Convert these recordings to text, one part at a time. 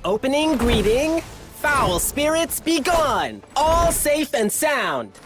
Opening greeting. Foul spirits be gone. All safe and sound.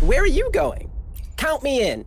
Where are you going? Count me in.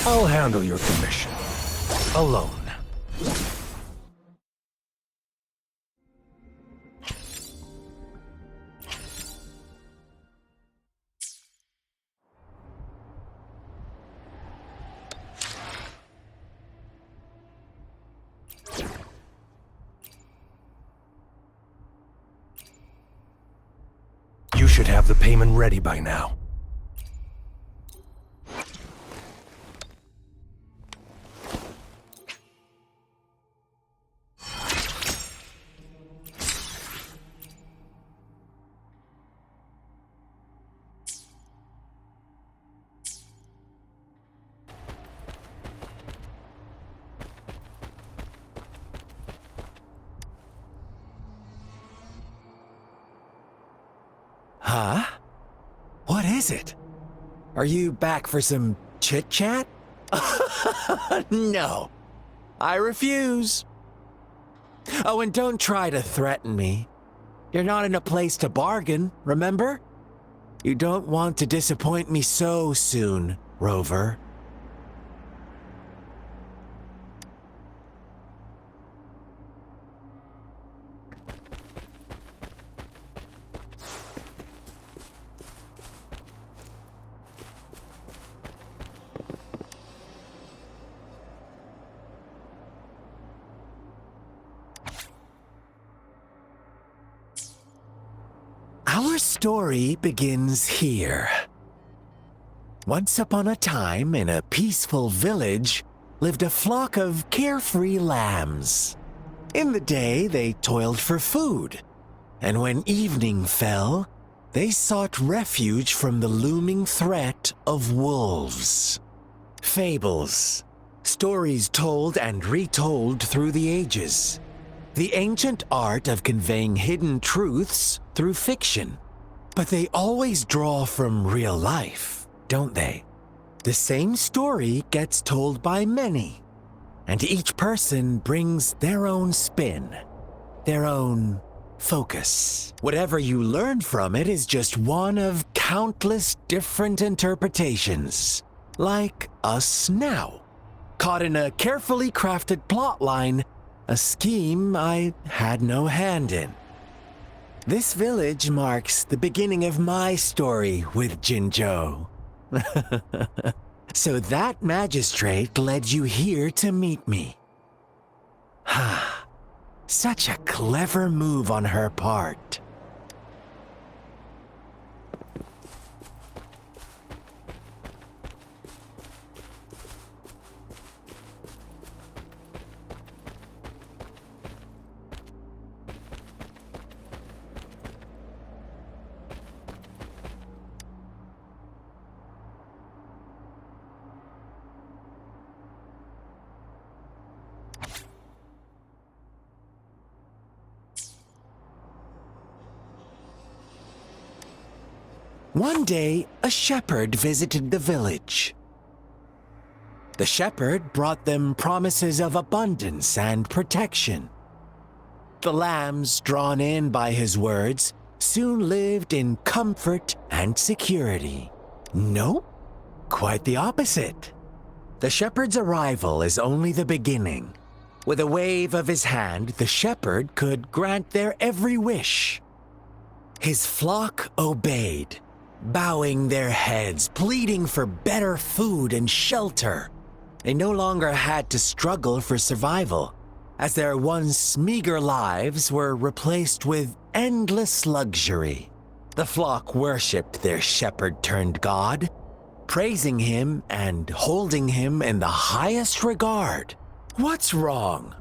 I'll handle your commission. Alone. You should have the payment ready by now. Huh? What is it? Are you back for some chit-chat? No. I refuse. Oh, and don't try to threaten me. You're not in a place to bargain, remember? You don't want to disappoint me so soon, Rover. Our story begins here. Once upon a time, in a peaceful village, lived a flock of carefree lambs. In the day, they toiled for food, and when evening fell, they sought refuge from the looming threat of wolves. Fables, stories told and retold through the ages. The ancient art of conveying hidden truths through fiction. But they always draw from real life, don't they? The same story gets told by many, and each person brings their own spin, their own focus. Whatever you learn from it is just one of countless different interpretations, like us now, caught in a carefully crafted plotline, a scheme I had no hand in. This village marks the beginning of my story with Jinzhou. So that magistrate led you here to meet me. Ha! Such a clever move on her part. One day, a shepherd visited the village. The shepherd brought them promises of abundance and protection. The lambs, drawn in by his words, soon lived in comfort and security. Nope, quite the opposite. The shepherd's arrival is only the beginning. With a wave of his hand, the shepherd could grant their every wish. His flock obeyed, bowing their heads, pleading for better food and shelter. They no longer had to struggle for survival, as their once meager lives were replaced with endless luxury. The flock worshipped their shepherd-turned-god, praising him and holding him in the highest regard. What's wrong?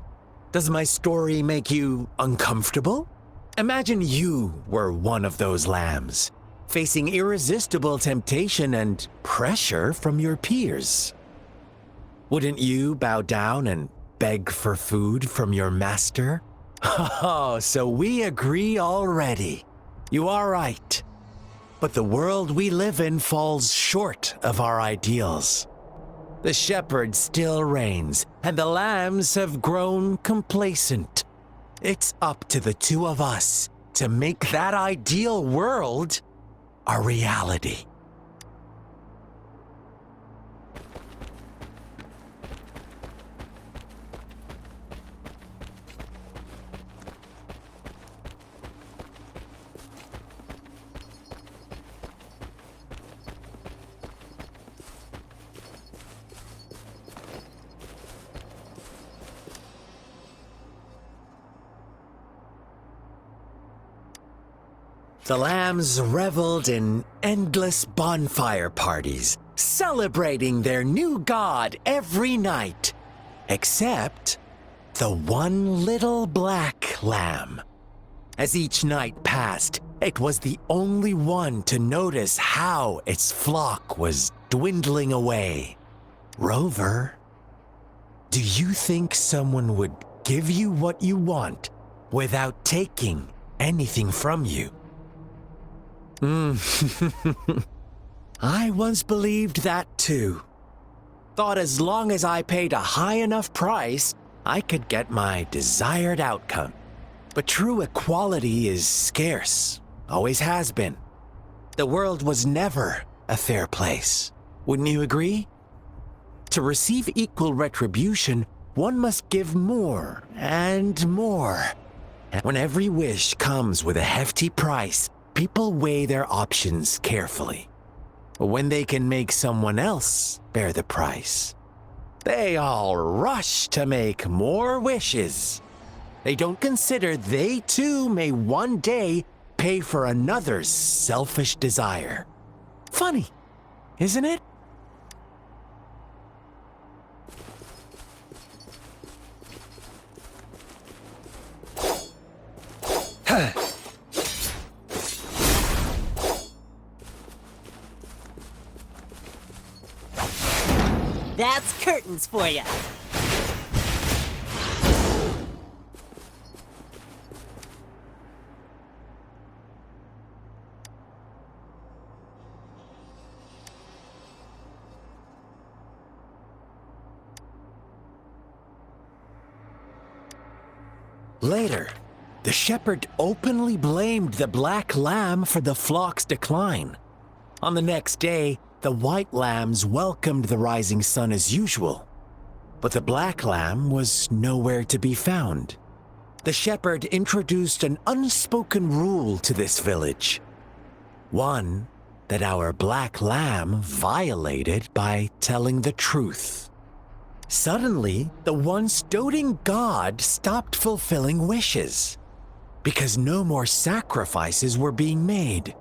Does my story make you uncomfortable? Imagine you were one of those lambs, facing irresistible temptation and pressure from your peers. Wouldn't you bow down and beg for food from your master? Oh, so we agree already. You are right. But the world we live in falls short of our ideals. The shepherd still reigns, and the lambs have grown complacent. It's up to the two of us to make that ideal world a reality. The lambs reveled in endless bonfire parties, celebrating their new god every night, except the one little black lamb. As each night passed, it was the only one to notice how its flock was dwindling away. Rover, do you think someone would give you what you want without taking anything from you? I once believed that too. Thought as long as I paid a high enough price, I could get my desired outcome. But true equality is scarce, always has been. The world was never a fair place. Wouldn't you agree? To receive equal retribution, one must give more and more. And when every wish comes with a hefty price, people weigh their options carefully. When they can make someone else bear the price, they all rush to make more wishes. They don't consider they too may one day pay for another's selfish desire. Funny, isn't it? That's curtains for ya. Later, the shepherd openly blamed the black lamb for the flock's decline. On the next day, the white lambs welcomed the rising sun as usual, but the black lamb was nowhere to be found. The shepherd introduced an unspoken rule to this village, one that our black lamb violated by telling the truth. Suddenly, the once doting god stopped fulfilling wishes, because no more sacrifices were being made.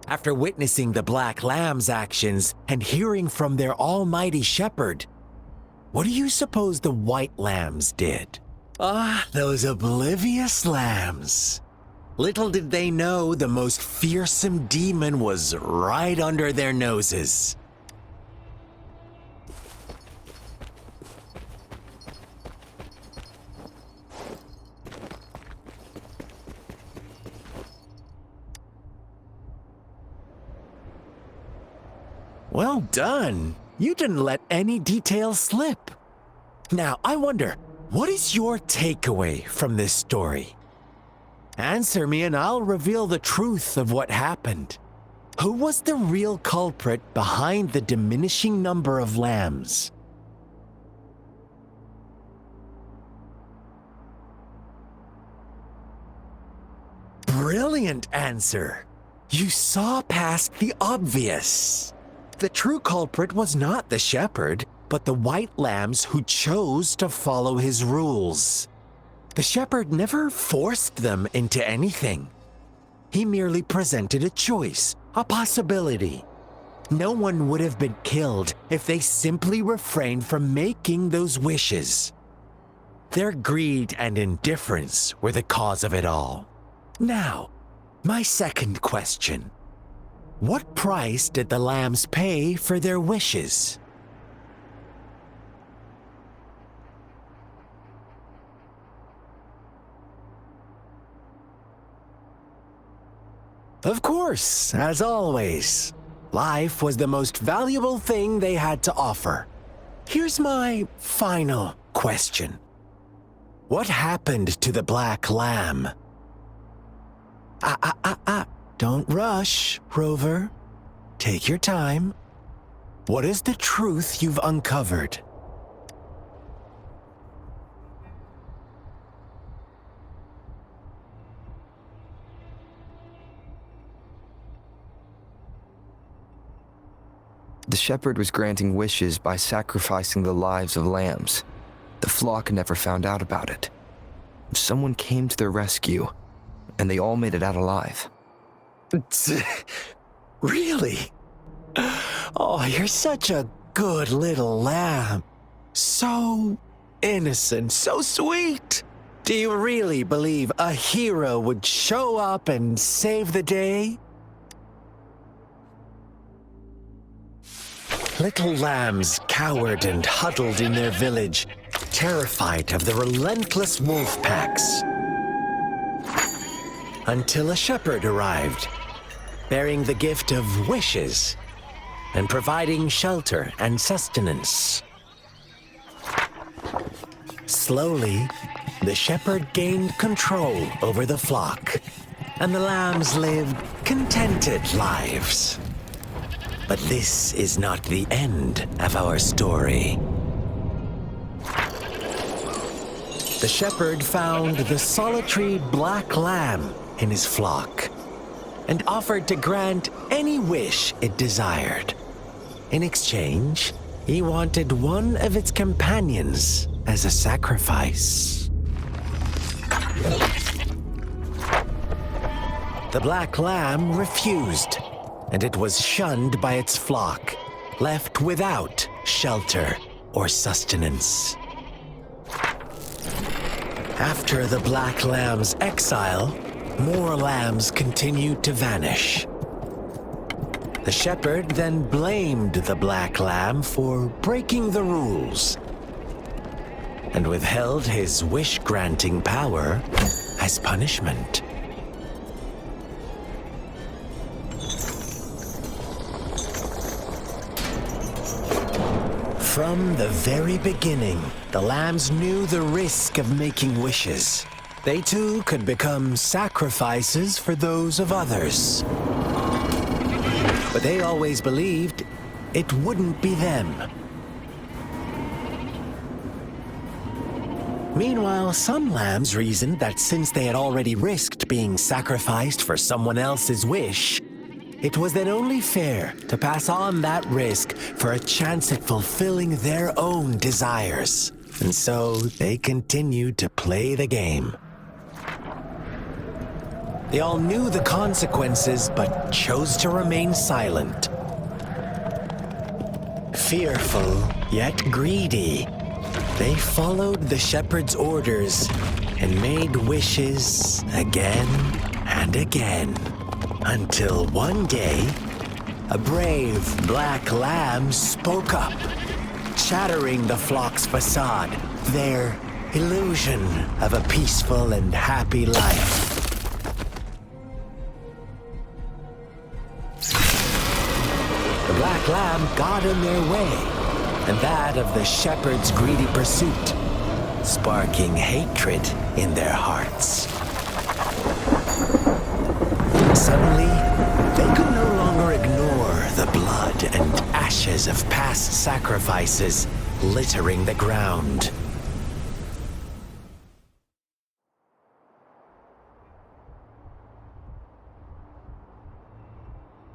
After witnessing the black lamb's actions and hearing from their almighty shepherd, what do you suppose the white lambs did? Those oblivious lambs. Little did they know the most fearsome demon was right under their noses. Well done. You didn't let any details slip. Now, I wonder, what is your takeaway from this story? Answer me and I'll reveal the truth of what happened. Who was the real culprit behind the diminishing number of lambs? Brilliant answer. You saw past the obvious. The true culprit was not the shepherd, but the white lambs who chose to follow his rules. The shepherd never forced them into anything. He merely presented a choice, a possibility. No one would have been killed if they simply refrained from making those wishes. Their greed and indifference were the cause of it all. Now, my second question. What price did the lambs pay for their wishes? Of course, as always. Life was the most valuable thing they had to offer. Here's my final question. What happened to the black lamb? Don't rush, Rover. Take your time. What is the truth you've uncovered? The shepherd was granting wishes by sacrificing the lives of lambs. The flock never found out about it. Someone came to their rescue, and they all made it out alive. Really? Oh, you're such a good little lamb. So innocent, so sweet. Do you really believe a hero would show up and save the day? Little lambs cowered and huddled in their village, terrified of the relentless wolf packs. Until a shepherd arrived, bearing the gift of wishes and providing shelter and sustenance. Slowly, the shepherd gained control over the flock, and the lambs lived contented lives. But this is not the end of our story. The shepherd found the solitary black lamb in his flock and offered to grant any wish it desired. In exchange, he wanted one of its companions as a sacrifice. The black lamb refused, and it was shunned by its flock, left without shelter or sustenance. After the black lamb's exile, more lambs continued to vanish. The shepherd then blamed the black lamb for breaking the rules and withheld his wish-granting power as punishment. From the very beginning, the lambs knew the risk of making wishes. They too could become sacrifices for those of others. But they always believed it wouldn't be them. Meanwhile, some lambs reasoned that since they had already risked being sacrificed for someone else's wish, it was then only fair to pass on that risk for a chance at fulfilling their own desires. And so they continued to play the game. They all knew the consequences, but chose to remain silent. Fearful, yet greedy, they followed the shepherd's orders and made wishes again and again. Until one day, a brave black lamb spoke up, shattering the flock's facade, their illusion of a peaceful and happy life. The black black lamb got in their way, and that of the shepherd's greedy pursuit, sparking hatred in their hearts. Suddenly, they could no longer ignore the blood and ashes of past sacrifices littering the ground.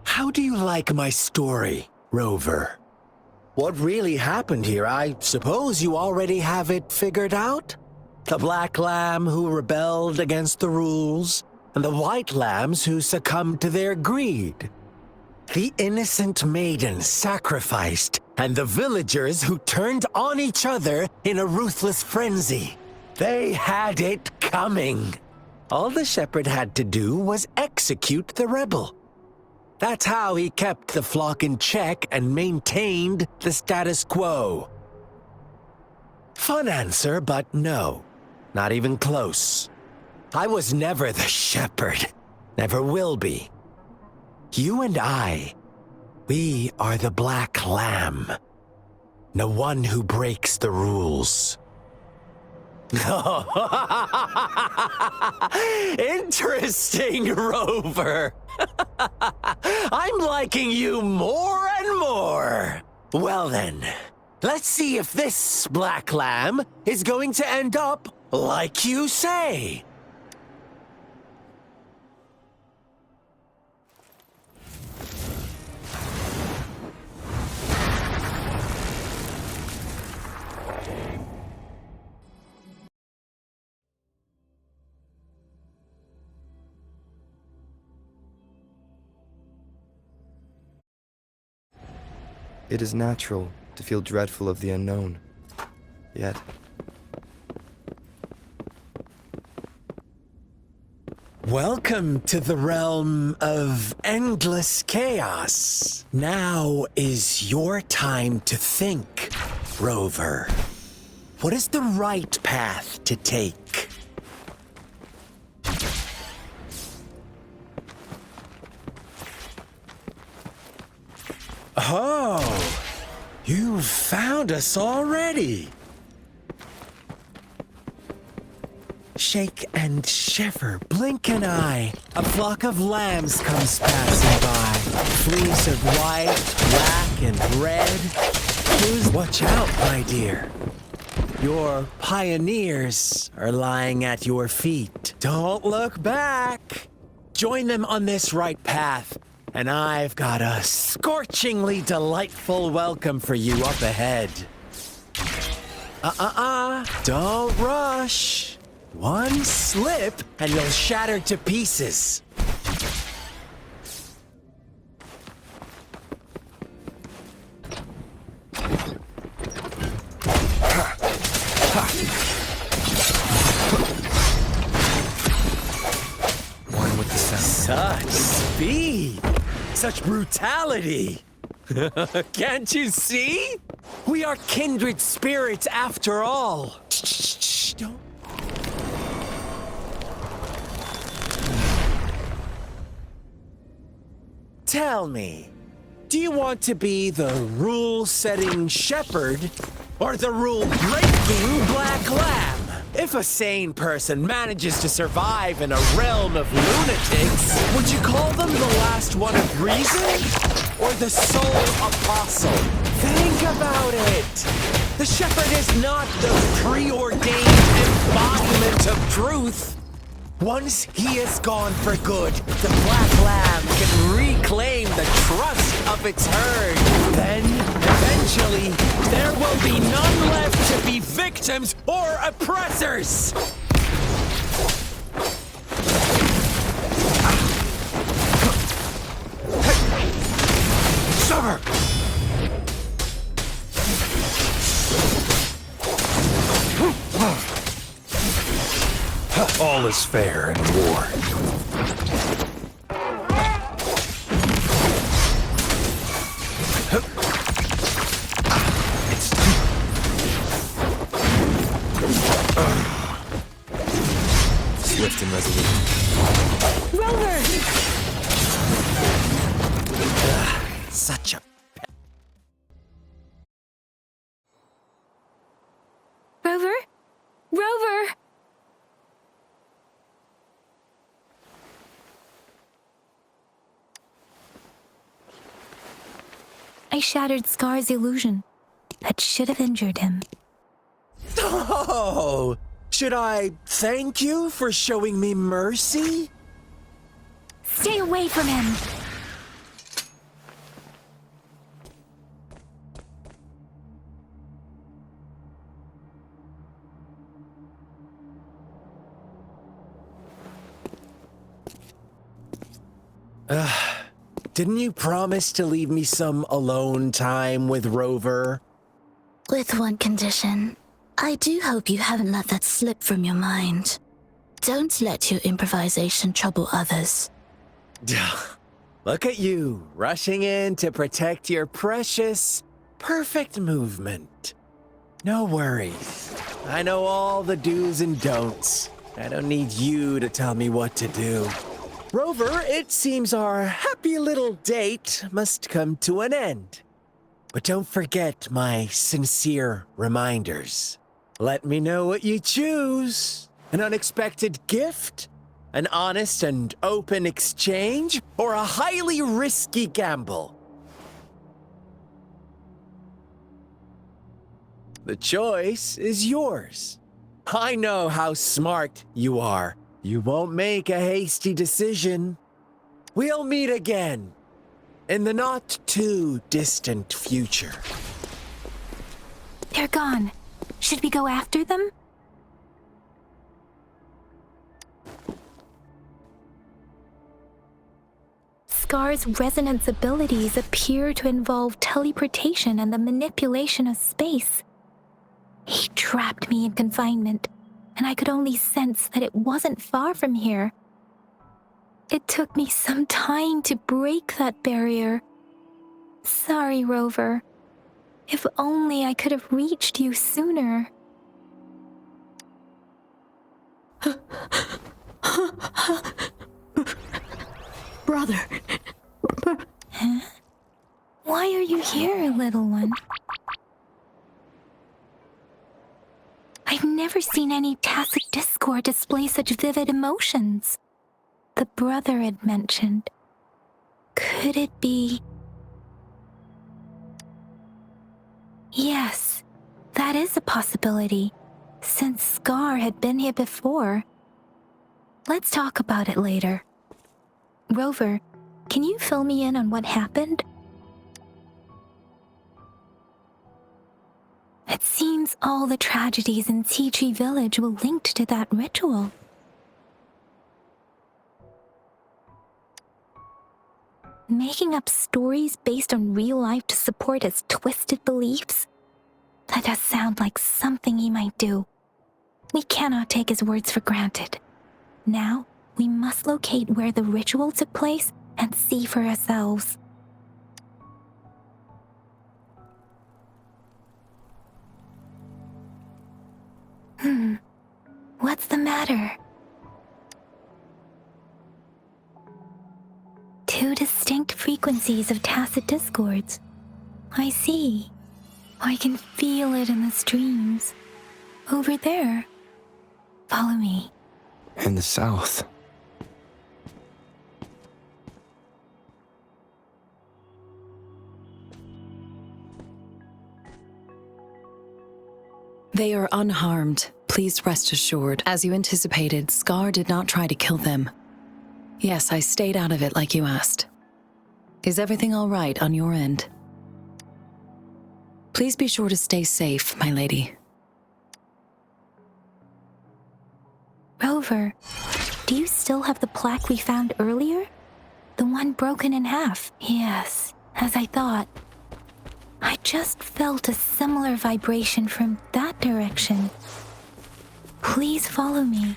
How do you like my story, Rover? What really happened here? I suppose you already have it figured out? The black lamb who rebelled against the rules, and the white lambs who succumbed to their greed. The innocent maiden sacrificed, and the villagers who turned on each other in a ruthless frenzy. They had it coming. All the shepherd had to do was execute the rebel. That's how he kept the flock in check and maintained the status quo. Fun answer, but no. Not even close. I was never the shepherd. Never will be. You and I, we are the black lamb. The one who breaks the rules. Interesting, Rover. I'm liking you more and more. Well then, let's see if this black lamb is going to end up like you say. It is natural to feel dreadful of the unknown. Yet, welcome to the realm of endless chaos. Now is your time to think, Rover. What is the right path to take? Oh, you've found us already. Shake and shiver, blink an eye. A flock of lambs comes passing by. Fleece of white, black, and red. Watch out, my dear. Your pioneers are lying at your feet. Don't look back. Join them on this right path. And I've got a scorchingly delightful welcome for you up ahead. Don't rush. One slip and you'll shatter to pieces. one with the sound. Such speed. Such brutality! Can't you see? We are kindred spirits after all. Shh, don't. Tell me, do you want to be the rule-setting shepherd or the rule-breaking black lamb? If a sane person manages to survive in a realm of lunatics, would you call them the last one of reason? Or the sole apostle? Think about it! The shepherd is not the preordained embodiment of truth. Once he is gone for good, the black lamb can reclaim the trust of its herd. Then, eventually, there will be none left to be victims or oppressors! Summer! All is fair in war. Swift and resolute. Rover! Such a... I shattered Scar's illusion. That should have injured him. Oh! Should I thank you for showing me mercy? Stay away from him! Didn't you promise to leave me some alone time with Rover? With one condition. I do hope you haven't let that slip from your mind. Don't let your improvisation trouble others. Look at you, rushing in to protect your precious, perfect movement. No worries. I know all the do's and don'ts. I don't need you to tell me what to do. Rover, it seems our happy little date must come to an end. But don't forget my sincere reminders. Let me know what you choose. An unexpected gift? An honest and open exchange? Or a highly risky gamble? The choice is yours. I know how smart you are. You won't make a hasty decision. We'll meet again in the not-too-distant future. They're gone. Should we go after them? Scar's resonance abilities appear to involve teleportation and the manipulation of space. He trapped me in confinement, and I could only sense that it wasn't far from here. It took me some time to break that barrier. Sorry, Rover. If only I could have reached you sooner. Brother. Huh? Why are you here, little one? I've never seen any tacit discord display such vivid emotions. The brother had mentioned. Could it be? Yes, that is a possibility, since Scar had been here before. Let's talk about it later. Rover, can you fill me in on what happened? It seems all the tragedies in Tea Tree Village were linked to that ritual. Making up stories based on real life to support his twisted beliefs? That does sound like something he might do. We cannot take his words for granted. Now, we must locate where the ritual took place and see for ourselves. What's the matter? Two distinct frequencies of tacit discords. I see. I can feel it in the streams. Over there. Follow me. In the south. They are unharmed. Please rest assured. As you anticipated, Scar did not try to kill them. Yes, I stayed out of it like you asked. Is everything all right on your end? Please be sure to stay safe, my lady. Rover, do you still have the plaque we found earlier? The one broken in half? Yes, as I thought. I just felt a similar vibration from that direction. Please follow me.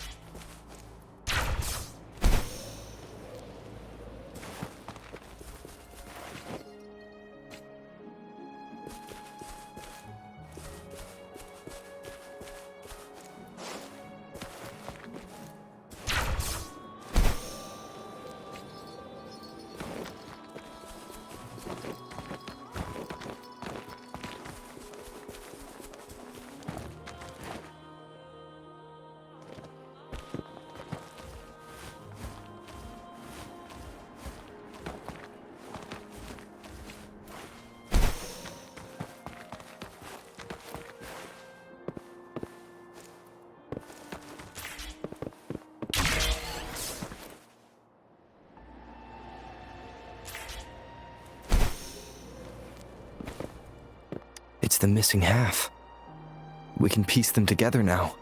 It's the missing half. We can piece them together now.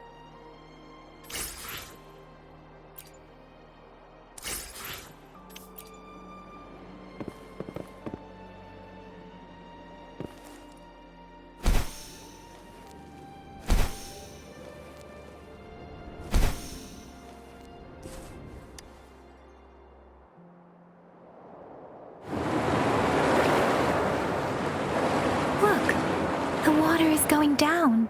The water is going down.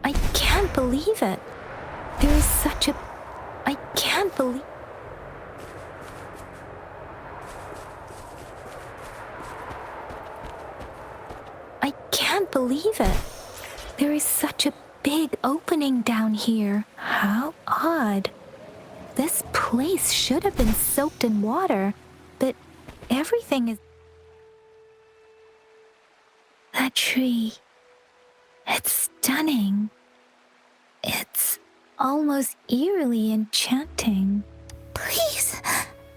I can't believe it. There is such a... I can't believe... I can't believe it. There is such a big opening down here. How odd. This place should have been soaked in water, but everything is... That tree. It's stunning. It's almost eerily enchanting. Please,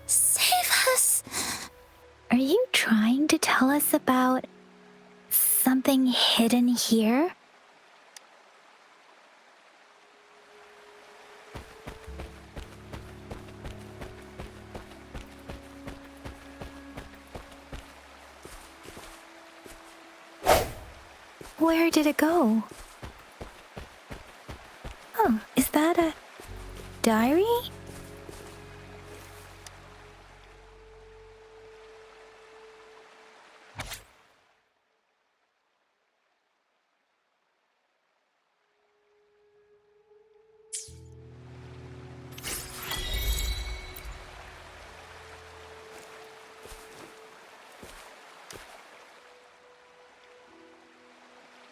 save us. Are you trying to tell us about something hidden here? Where did it go? Oh, is that a diary?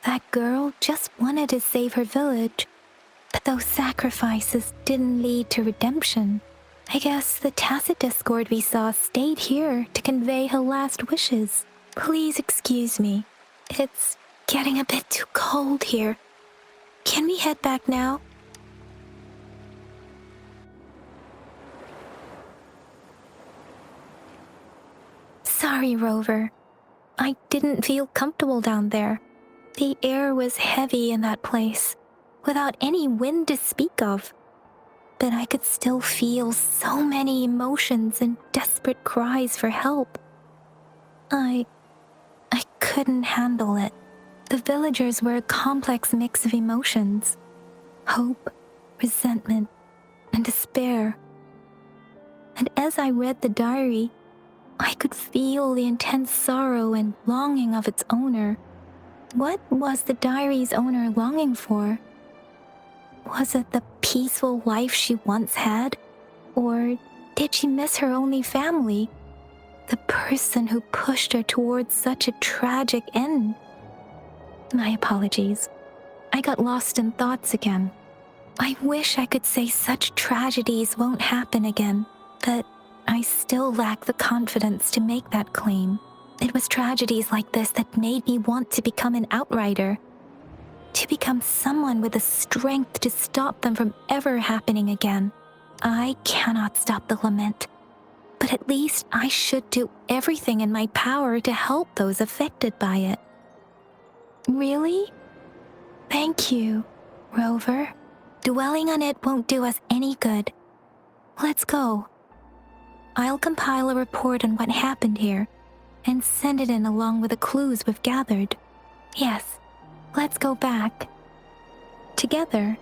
That girl just wanted to save her village, but those sacrifices didn't lead to redemption. I guess the tacit discord we saw stayed here to convey her last wishes. Please excuse me. It's getting a bit too cold here. Can we head back now? Sorry, Rover. I didn't feel comfortable down there. The air was heavy in that place, without any wind to speak of. But I could still feel so many emotions and desperate cries for help. I couldn't handle it. The villagers were a complex mix of emotions. Hope, resentment, and despair. And as I read the diary, I could feel the intense sorrow and longing of its owner. What was the diary's owner longing for? Was it the peaceful life she once had? Or did she miss her only family? The person who pushed her towards such a tragic end? My apologies. I got lost in thoughts again. I wish I could say such tragedies won't happen again, but I still lack the confidence to make that claim. It was tragedies like this that made me want to become an outrider. To become someone with the strength to stop them from ever happening again. I cannot stop the lament, but at least I should do everything in my power to help those affected by it. Really? Thank you, Rover. Dwelling on it won't do us any good. Let's go. I'll compile a report on what happened here and send it in along with the clues we've gathered. Yes, let's go back. Together.